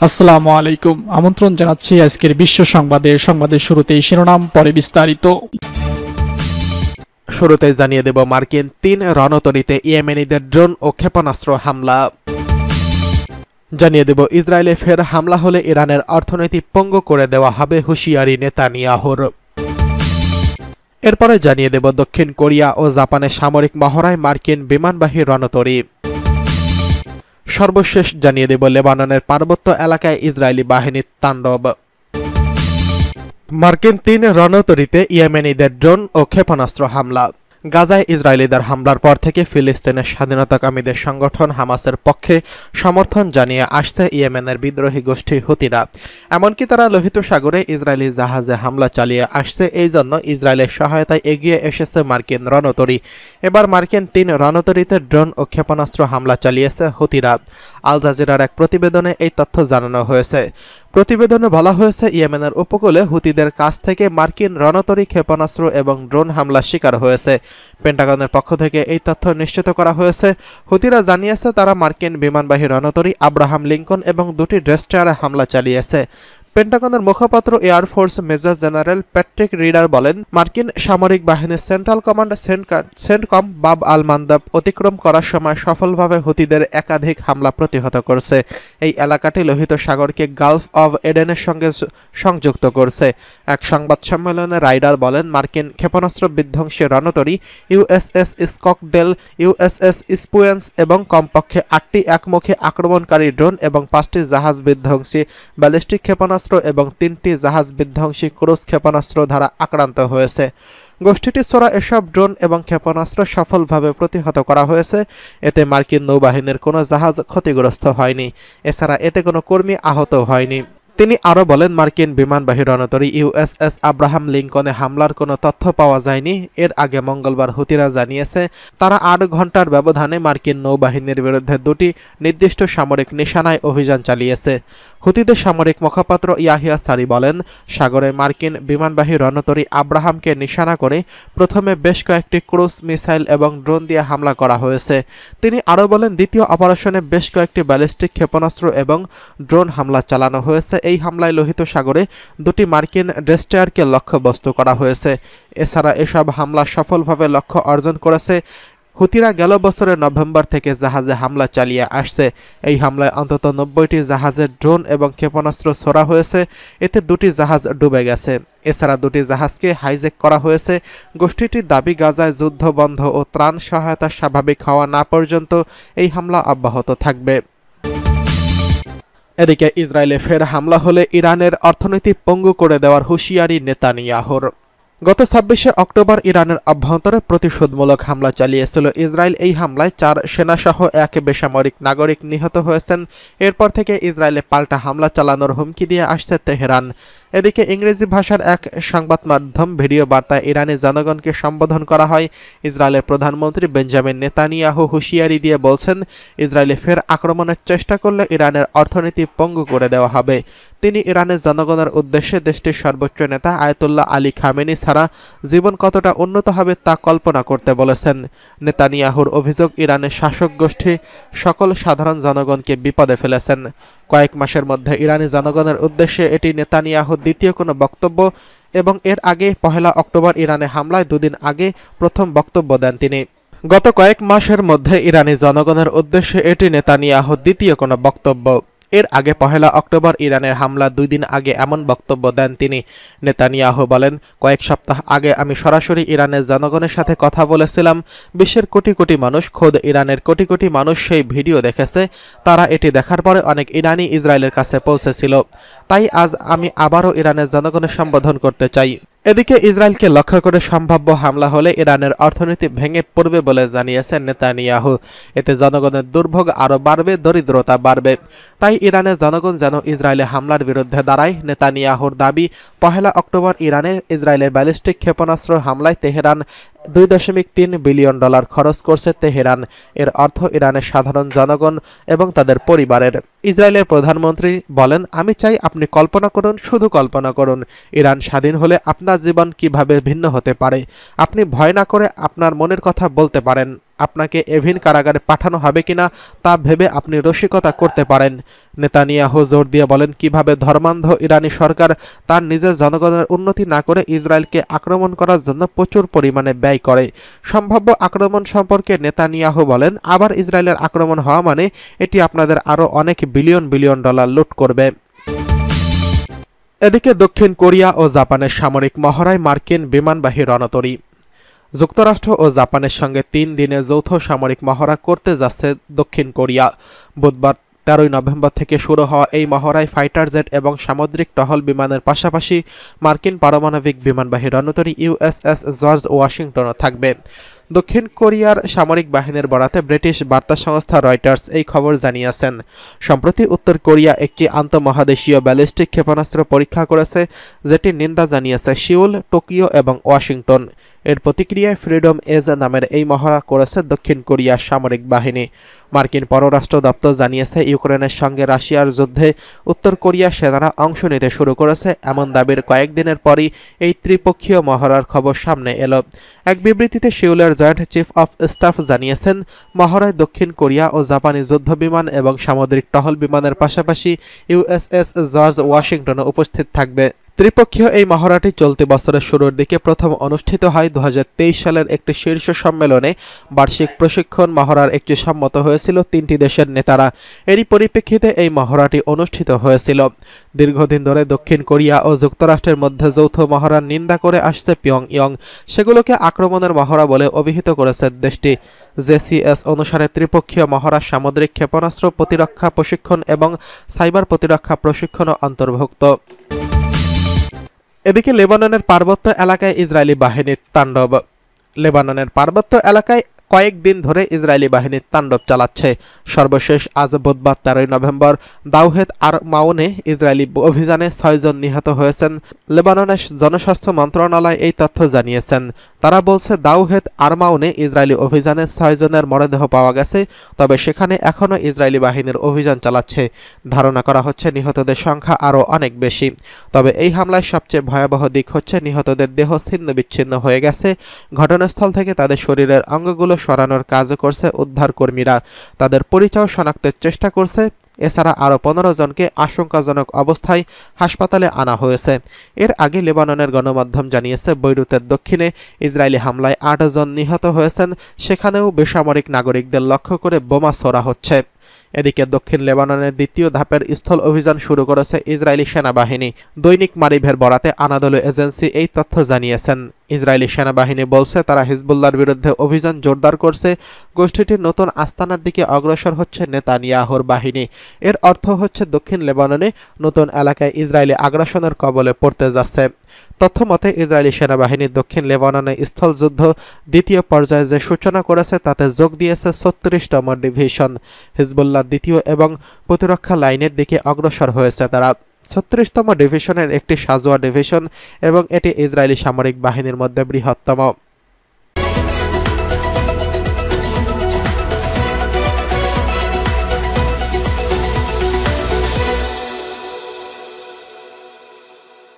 আসসালামু আলাইকুম। আমন্ত্রণ জানাচ্ছি আজকের বিশ্ব সংবাদের শুরুতেই শিরোনাম, পরে বিস্তারিত। শুরুতেই জানিয়ে দেব মার্কিন ৩ রণতরীতে ইয়েমেনিদের ড্রোন ও ক্ষেপণাস্ত্র হামলা। জানিয়ে দেব ইসরায়েলে ফের হামলা হলে ইরানের অর্থনীতি পঙ্গু করে দেওয়া হবে, হুঁশিয়ারি নেতানিয়াহুর। এরপরে জানিয়ে দেব দক্ষিণ কোরিয়া ও জাপানের সামরিক মহড়ায় মার্কিন বিমানবাহী রণতরী। সর্বশেষ জানিয়ে দেব লেবাননের পার্বত্য এলাকায় ইসরায়েলি বাহিনীর তাণ্ডব। মার্কিন ৩ রণতরীতে ইয়েমেনিদের ড্রোন ও ক্ষেপণাস্ত্র হামলা। গাজায় ইসরায়েলিদের হামলার পর থেকে ফিলিস্তিনের স্বাধীনতাকামীদের সংগঠন হামাসের পক্ষে সমর্থন জানিয়ে আসছে ইয়েমেনের বিদ্রোহী গোষ্ঠী হুতিরা। এমনকি তারা লোহিত সাগরে ইসরায়েলি জাহাজে হামলা চালিয়ে আসছে। এই জন্য ইসরায়েলের সহায়তায় এগিয়ে এসেছে মার্কিন রণতরী। এবার মার্কিন ৩ রণতরীতে ড্রোন ও ক্ষেপণাস্ত্র হামলা চালিয়েছে হুতিরা। আল জাজিরার এক প্রতিবেদনে এই তথ্য জানানো হয়েছে। প্রতিবেদনে বলা হয়েছে, ইয়েমেনের উপকূলে হুতিদের কাছ থেকে মার্কিন রণতরী, ক্ষেপণাস্ত্র এবং ড্রোন হামলার শিকার হয়েছে। পেন্টাগনের পক্ষ থেকে এই তথ্য নিশ্চিত করা হয়েছে। হুতিরা জানিয়েছে তারা মার্কিন বিমানবাহী রণতরী আব্রাহাম লিঙ্কন এবং 2টি ডেস্ট্রয়ারে হামলা চালিয়েছে। পেন্টাগনের মুখপাত্র air force major general Patrick reader বলেন, মার্কিন সামরিক বাহিনীর সেন্ট্রাল কমান্ড সেন্টকম বাব আল মান্দাব অতিক্রম করার সময় সফলভাবে হুতিদের একাধিক হামলা প্রতিহত করছে। এই এলাকাটি লোহিত সাগরকে গালফ অব এডেনের সঙ্গে সংযুক্ত করছে। এক সংবাদ সম্মেলনে রাইডার বলেন, মার্কিন ক্ষেপণাস্ত্র বিধ্বংসী রণতরী ইউএসএস স্ককডেল, ইউএসএস স্পুয়েন্স এবং কমপক্ষে 8টি একমুখী আক্রমণকারী ড্রোন এবং 5টি জাহাজ বিধ্বংসী ব্যালিস্টিক ক্ষেপণাস্ত্র এবং 3টি জাহাজ বিধ্বংসী ক্রুজ ক্ষেপণাস্ত্র দ্বারা আক্রান্ত হয়েছে। গোষ্ঠীটি ছোড়া এসব ড্রোন এবং ক্ষেপণাস্ত্র সফলভাবে প্রতিহত করা হয়েছে। এতে মার্কিন নৌবাহিনীর কোনো জাহাজ ক্ষতিগ্রস্ত হয়নি। এছাড়া এতে কোনো কর্মী আহত হয়নি। তিনি আরও বলেন, মার্কিন বিমানবাহী রণতরী ইউএসএস আব্রাহাম লিঙ্কনে হামলার কোনো তথ্য পাওয়া যায়নি। এর আগে মঙ্গলবার হুতিরা জানিয়েছে তারা 8 ঘন্টার ব্যবধানে মার্কিন নৌবাহিনীর বিরুদ্ধে 2টি নির্দিষ্ট সামরিক নিশানায় অভিযান চালিয়েছে। হুতিদের সামরিক মুখপাত্র ইয়াহিয়া সারি বলেন, সাগরে মার্কিন বিমানবাহী রণতরী আব্রাহামকে নিশানা করে প্রথমে বেশ কয়েকটি ক্রুজ মিসাইল এবং ড্রোন দিয়ে হামলা করা হয়েছে। তিনি আরও বলেন, দ্বিতীয় অপারেশনে বেশ কয়েকটি ব্যালিস্টিক ক্ষেপণাস্ত্র এবং ড্রোন হামলা চালানো হয়েছে। এই হামলায় লোহিত সাগরে 2টি মার্কিন ডেস্ট্রয়ারকে লক্ষ্যবস্তু করা হয়েছে। এছাড়া এসব হামলা সফলভাবে লক্ষ্য অর্জন করেছে। হুতিরা গেল বছরের নভেম্বর থেকে জাহাজে হামলা চালিয়ে আসছে। এই হামলায় অন্তত 90টি জাহাজের ড্রোন এবং ক্ষেপণাস্ত্র ছোড়া হয়েছে। এতে 2টি জাহাজ ডুবে গেছে। এছাড়া 2টি জাহাজকে হাইজ্যাক করা হয়েছে। গোষ্ঠীটির দাবি, গাজায় যুদ্ধ বন্ধ ও ত্রাণ সহায়তা স্বাভাবিক হওয়া না পর্যন্ত এই হামলা অব্যাহত থাকবে। এদিকে ইসরায়েলে ফের হামলা হলে ইরানের অর্থনীতি পঙ্গু করে দেওয়ার হুঁশিয়ারি নেতানিয়াহুর। গত 26শে অক্টোবর ইরানের অভ্যন্তরে প্রতিশোধমূলক হামলা চালিয়েছিল ইসরায়েল। এই হামলায় 4 সেনাসহ 1 বেসামরিক নাগরিক নিহত হয়েছেন। এরপর থেকে ইসরায়েলে পাল্টা হামলা চালানোর হুমকি দিয়ে আসছে তেহরান। এদিকে ইংরেজি ভাষার এক সংবাদ মাধ্যম ভিডিও বার্তায় ইরানি জনগণকে সম্বোধন করা হয়। ইসরায়েলের প্রধানমন্ত্রী বেঞ্জামিন নেতানিয়াহু হুঁশিয়ারি দিয়ে বলছেন, ইসরায়েলে ফের আক্রমণের চেষ্টা করলে ইরানের অর্থনীতি পঙ্গু করে দেওয়া হবে। তিনি ইরানের জনগণের উদ্দেশ্যে দেশটির সর্বোচ্চ নেতা আয়াতুল্লাহ আলী খামেনি ছাড়া জীবন কতটা উন্নত হবে তা কল্পনা করতে বলেছেন। নেতানিয়াহুর অভিযোগ, ইরানের শাসক গোষ্ঠী সকল সাধারণ জনগণকে বিপদে ফেলেছেন। কয়েক মাসের মধ্যে ইরানি জনগণের উদ্দেশ্যে এটি নেতানিয়াহুর দ্বিতীয় কোনো বক্তব্য এবং এর আগে 1 অক্টোবর ইরানে হামলায় 2 দিন আগে প্রথম বক্তব্য দেন তিনি। গত কয়েক মাসের মধ্যে ইরানি জনগণের উদ্দেশ্যে এটি নেতানিয়াহুর দ্বিতীয় কোনো বক্তব্য। এর আগে 1 অক্টোবর ইরানের হামলা 2 দিন আগে এমন বক্তব্য দেন তিনি। নেতানিয়াহু বলেন, কয়েক সপ্তাহ আগে আমি সরাসরি ইরানের জনগণের সাথে কথা বলেছিলাম। বিশ্বের কোটি কোটি মানুষ, খোদ ইরানের কোটি কোটি মানুষ সেই ভিডিও দেখেছে। তারা এটি দেখার পরে অনেক ইরানি ইসরায়েলের কাছে পৌঁছেছিল। তাই আজ আমি আবারও ইরানের জনগণের সম্বোধন করতে চাই। এদিকে ইসরায়েলকে লক্ষ্য করে সম্ভাব্য হামলা হলে ইরানের অর্থনীতি ভেঙে পড়বে বলে জানিয়েছেন নেতানিয়াহু। এতে জনগণের দুর্ভোগ আরও বাড়বে, দরিদ্রতা বাড়বে। তাই ইরানের জনগণ যেন ইসরায়েলে হামলার বিরুদ্ধে দাঁড়ায়। নেতানিয়াহুর দাবি, 1 অক্টোবর ইরানে ইসরায়েলের ব্যালিস্টিক ক্ষেপণাস্ত্র হামলায় তেহরান $2.3 বিলিয়ন খরচ করছে তেহরান। এর অর্থ ইরানের সাধারণ জনগণ এবং তাদের পরিবারের। ইসরায়েলের প্রধানমন্ত্রী বলেন, আমি চাই আপনি কল্পনা করুন, শুধু কল্পনা করুন, ইরান স্বাধীন হলে আপনার জীবন কিভাবে ভিন্ন হতে পারে। আপনি ভয় না করে আপনার মনের কথা বলতে পারেন। আপনাকে এভিন কারাগারে পাঠানো হবে কিনা তা ভেবে আপনি রসিকতা করতে পারেন। নেতানিয়াহু জোর দিয়ে বলেন, কিভাবে ধর্মান্ধ ইরানি সরকার তার নিজের জনগণের উন্নতি না করে ইসরায়েলকে আক্রমণ করার জন্য প্রচুর পরিমাণে ব্যয় করে। সম্ভাব্য আক্রমণ সম্পর্কে নেতানিয়াহু বলেন, আবার ইসরায়েলের আক্রমণ হওয়া মানে এটি আপনাদের আরও অনেক বিলিয়ন বিলিয়ন ডলার লুট করবে। এদিকে দক্ষিণ কোরিয়া ও জাপানের সামরিক মহড়ায় মার্কিন বিমানবাহী রণতরী। যুক্তরাষ্ট্র ও জাপানের সঙ্গে 3 দিনে যৌথ সামরিক মহড়া করতে যাচ্ছে দক্ষিণ কোরিয়া। বুধবার 13 নভেম্বর থেকে শুরু হওয়া এই মহড়ায় ফাইটার জেট এবং সামুদ্রিক টহল বিমানের পাশাপাশি মার্কিন পারমাণবিক বিমানবাহী রণতরী ইউএসএস জর্জ ওয়াশিংটনও থাকবে। দক্ষিণ কোরিয়ার সামরিক বাহিনীর বরাতে ব্রিটিশ বার্তা সংস্থা রয়টার্স এই খবর জানিয়েছেন। সম্প্রতি উত্তর কোরিয়া একটি আন্তঃমহাদেশীয় ব্যালিস্টিক ক্ষেপণাস্ত্র পরীক্ষা করেছে, যেটির নিন্দা জানিয়েছে সিউল, টোকিও এবং ওয়াশিংটন। এর প্রতিক্রিয়ায় ফ্রিডম এজ নামের এই মহড়া করেছে দক্ষিণ কোরিয়ার সামরিক বাহিনী। মার্কিন পররাষ্ট্র দপ্তর জানিয়েছে, ইউক্রেনের সঙ্গে রাশিয়ার যুদ্ধে উত্তর কোরিয়ার সেনারা অংশ নিতে শুরু করেছে এমন দাবির কয়েকদিনের পরই এই ত্রিপক্ষীয় মহড়ার খবর সামনে এলো। এক বিবৃতিতে সিউলের জয়েন্ট চিফ অফ স্টাফ জানিয়েছেন, মহড়ায় দক্ষিণ কোরিয়া ও জাপানি যুদ্ধবিমান এবং সামুদ্রিক টহল বিমানের পাশাপাশি ইউএসএস জর্জ ওয়াশিংটনও উপস্থিত থাকবে। ত্রিপক্ষীয় এই মহড়াটি চলতি বছরের শুরুর দিকে প্রথম অনুষ্ঠিত হয় 2023 সালের একটি শীর্ষ সম্মেলনে। বার্ষিক প্রশিক্ষণ মহড়ার একটি সম্মত হয়েছিল 3টি দেশের নেতারা। এরই পরিপ্রেক্ষিতে এই মহড়াটি অনুষ্ঠিত হয়েছিল। দীর্ঘদিন ধরে দক্ষিণ কোরিয়া ও যুক্তরাষ্ট্রের মধ্যে যৌথ মহড়ার নিন্দা করে আসছে পিয়ংইয়ং। সেগুলোকে আক্রমণের মহড়া বলে অভিহিত করেছে দেশটি। জেসিএস অনুসারে ত্রিপক্ষীয় মহড়া সামুদ্রিক ক্ষেপণাস্ত্র প্রতিরক্ষা প্রশিক্ষণ এবং সাইবার প্রতিরক্ষা প্রশিক্ষণও অন্তর্ভুক্ত। এদিকে লেবাননের পার্বত্য এলাকায় ইসরায়েলি বাহিনীর তাণ্ডব। লেবাননের পার্বত্য এলাকায় কয়েকদিন ধরে ইসরায়েলি বাহিনীর তাণ্ডব চালাচ্ছে। সর্বশেষ আজ বুধবার 13 নভেম্বর দাউহেদ আর মাউনে ইসরায়েলি অভিযানে 6 জন নিহত হয়েছেন। লেবাননের জনস্বাস্থ্য মন্ত্রণালয় এই তথ্য জানিয়েছেন। তারা বলছে, দাউহেদ আর মাউনে ইসরায়েলি অভিযানে 6 জনের মরদেহ পাওয়া গেছে, তবে সেখানে এখনও ইসরায়েলি বাহিনীর অভিযান চালাচ্ছে। ধারণা করা হচ্ছে নিহতদের সংখ্যা আরও অনেক বেশি। তবে এই হামলায় সবচেয়ে ভয়াবহ দিক হচ্ছে নিহতদের দেহ ছিন্ন বিচ্ছিন্ন হয়ে গেছে। ঘটনাস্থল থেকে তাদের শরীরের অঙ্গগুলো সরানোর কাজ করছে উদ্ধার কর্মীরা। তাদের পরিচয় শনাক্তের চেষ্টা করছে। এছাড়া আরও 15 জনকে আশঙ্কাজনক অবস্থায় হাসপাতালে আনা হয়েছে। এর আগে লেবাননের গণমাধ্যম জানিয়েছে, বৈরুতের দক্ষিণে ইসরায়েলি হামলায় 8 জন নিহত হয়েছেন। সেখানেও বেসামরিক নাগরিকদের লক্ষ্য করে বোমা ছোড়া হচ্ছে। এদিকে দক্ষিণ লেবাননের দ্বিতীয় ধাপের স্থল অভিযান শুরু করেছে ইসরায়েলি সেনাবাহিনী। দৈনিক মারিভের বরাতে আনাদলু এজেন্সি এই তথ্য জানিয়েছেন। ইসরায়েলি সেনাবাহিনী বলছে, তারা হিজবুল্লাহর বিরুদ্ধে অভিযান জোরদার করছে। গোষ্ঠীটির নতুন আস্তানার দিকে অগ্রসর হচ্ছে নেতানিয়াহুর বাহিনী। এর অর্থ হচ্ছে দক্ষিণ লেবাননে নতুন এলাকায় ইসরায়েলি আগ্রাসনের কবলে পড়তে যাচ্ছে। তথ্যমতে ইসরায়েলি সেনাবাহিনী দক্ষিণ লেবাননে স্থলযুদ্ধ দ্বিতীয় পর্যায়ে যে সূচনা করেছে তাতে যোগ দিয়েছে 36তম ডিভিশন। হিজবুল্লাহ দ্বিতীয় এবং প্রতিরক্ষা লাইনের দিকে অগ্রসর হয়েছে তারা। 36তম ডিভিশনের একটি সাজোয়া ডিভিশন এবং এটি ইসরায়েলি সামরিক বাহিনীর মধ্যে বৃহত্তম।